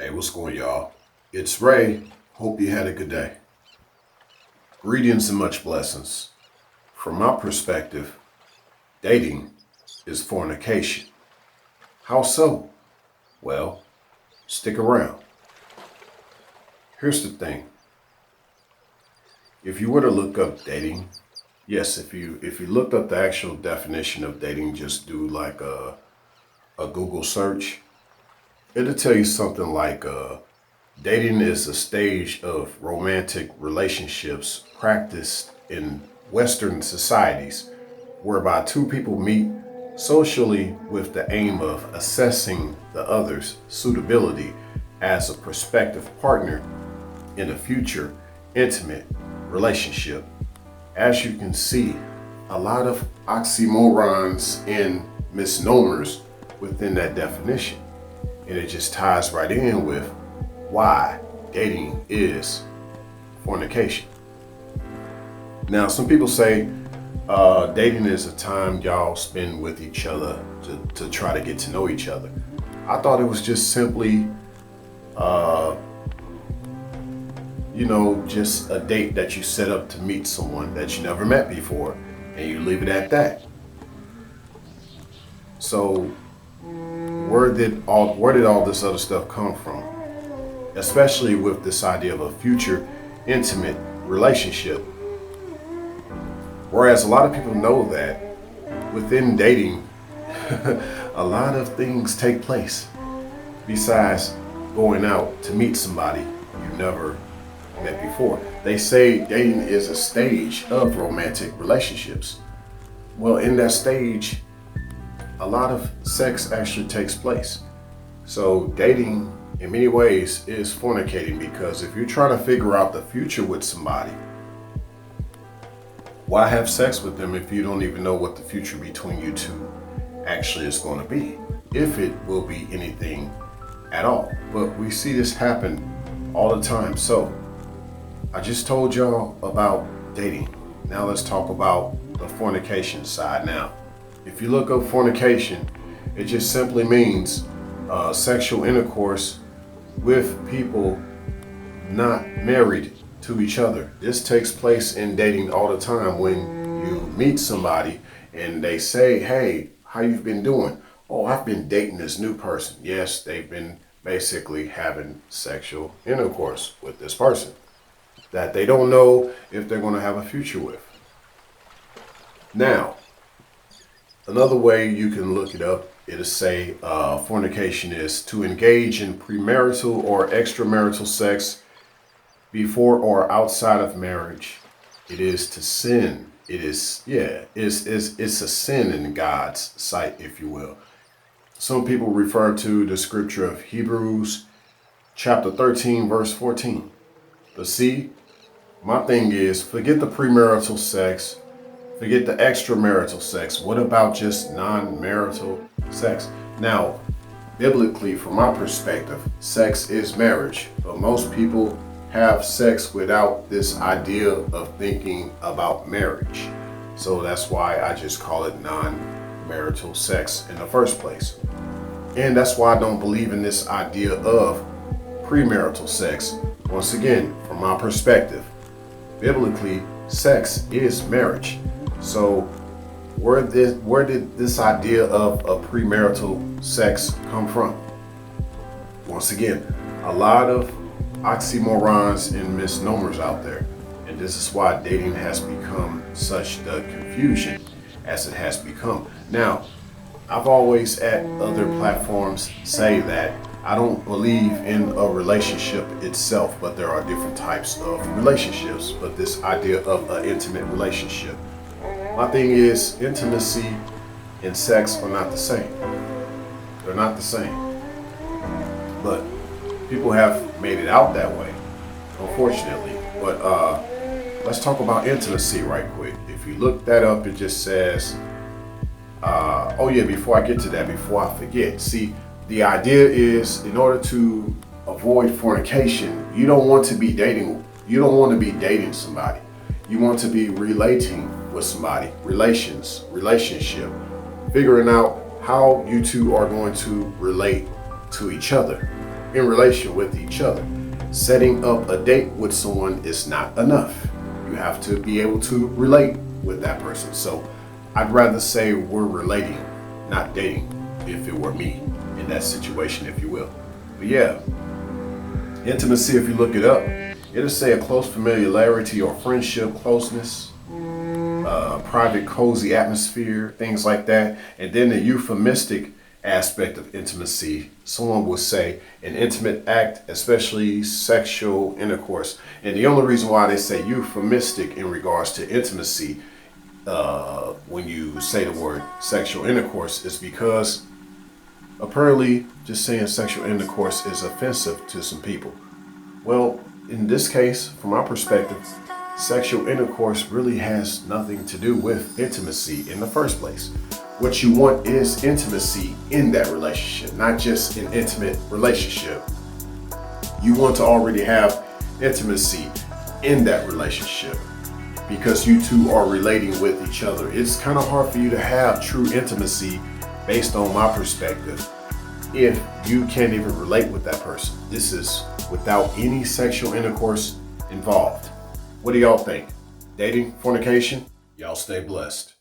Hey, what's going, y'all? It's Ray. Hope you had a good day. Greetings and much blessings. From my perspective, dating is fornication. How so? Well, stick around. Here's the thing. If you were to look up dating, yes, if you looked up the actual definition of dating, just do like a Google search, it'll tell you something like dating is a stage of romantic relationships practiced in Western societies whereby two people meet socially with the aim of assessing the other's suitability as a prospective partner in a future intimate relationship. As you can see, a lot of oxymorons and misnomers within that definition. And it just ties right in with why dating is fornication. Now, some people say dating is a time y'all spend with each other to try to get to know each other. I thought it was just simply, just a date that you set up to meet someone that you never met before, and you leave it at that. So, where did all this other stuff come from? Especially with this idea of a future intimate relationship. Whereas a lot of people know that within dating, a lot of things take place besides going out to meet somebody you never met before. They say dating is a stage of romantic relationships. Well, in that stage, a lot of sex actually takes place. So dating in many ways is fornicating, because if you're trying to figure out the future with somebody, why have sex with them if you don't even know what the future between you two actually is going to be, if it will be anything at all? But we see this happen all the time. So I just told y'all about dating. Now let's talk about the fornication side. Now, if you look up fornication, it just simply means sexual intercourse with people not married to each other. This takes place in dating all the time when you meet somebody and they say, hey, how you been doing? Oh, I've been dating this new person. Yes, they've been basically having sexual intercourse with this person that they don't know if they're going to have a future with. Now, another way you can look it up, it'll say fornication is to engage in premarital or extramarital sex before or outside of marriage. It is to sin. It is, it's a sin in God's sight, if you will. Some people refer to the scripture of Hebrews chapter 13, verse 14. But see, my thing is, forget the premarital sex. Forget the extramarital sex. What about just non-marital sex? Now, biblically, from my perspective, sex is marriage. But most people have sex without this idea of thinking about marriage. So that's why I just call it non-marital sex in the first place. And that's why I don't believe in this idea of premarital sex. Once again, from my perspective, biblically, sex is marriage. So where did this idea of a premarital sex come from? Once again, a lot of oxymorons and misnomers out there. And this is why dating has become such the confusion as it has become. Now, I've always at other platforms say that I don't believe in a relationship itself, but there are different types of relationships. But this idea of an intimate relationship, my thing is, intimacy and sex are not the same. They're not the same. But people have made it out that way, unfortunately. But let's talk about intimacy right quick. If you look that up, it just says, before I get to that, before I forget, see, the idea is, in order to avoid fornication, you don't want to be dating somebody. You want to be relating with somebody, relationship, figuring out how you two are going to relate to each other. in relation with each other. Setting up a date with someone is not enough. You have to be able to relate with that person. So I'd rather say we're relating, not dating, if it were me in that situation, if you will. But yeah, intimacy, if you look it up, it'll say a close familiarity or friendship, closeness, private, cozy atmosphere, things like that. And then the euphemistic aspect of intimacy, someone will say an intimate act, especially sexual intercourse. And the only reason why they say euphemistic in regards to intimacy, when you say the word sexual intercourse, is because apparently just saying sexual intercourse is offensive to some people. Well, in this case, from our perspective, sexual intercourse really has nothing to do with intimacy in the first place. What you want is intimacy in that relationship, not just an intimate relationship. You want to already have intimacy in that relationship because you two are relating with each other. It's kind of hard for you to have true intimacy, based on my perspective, if you can't even relate with that person. This is without any sexual intercourse involved. What do y'all think? Dating, fornication? Y'all stay blessed.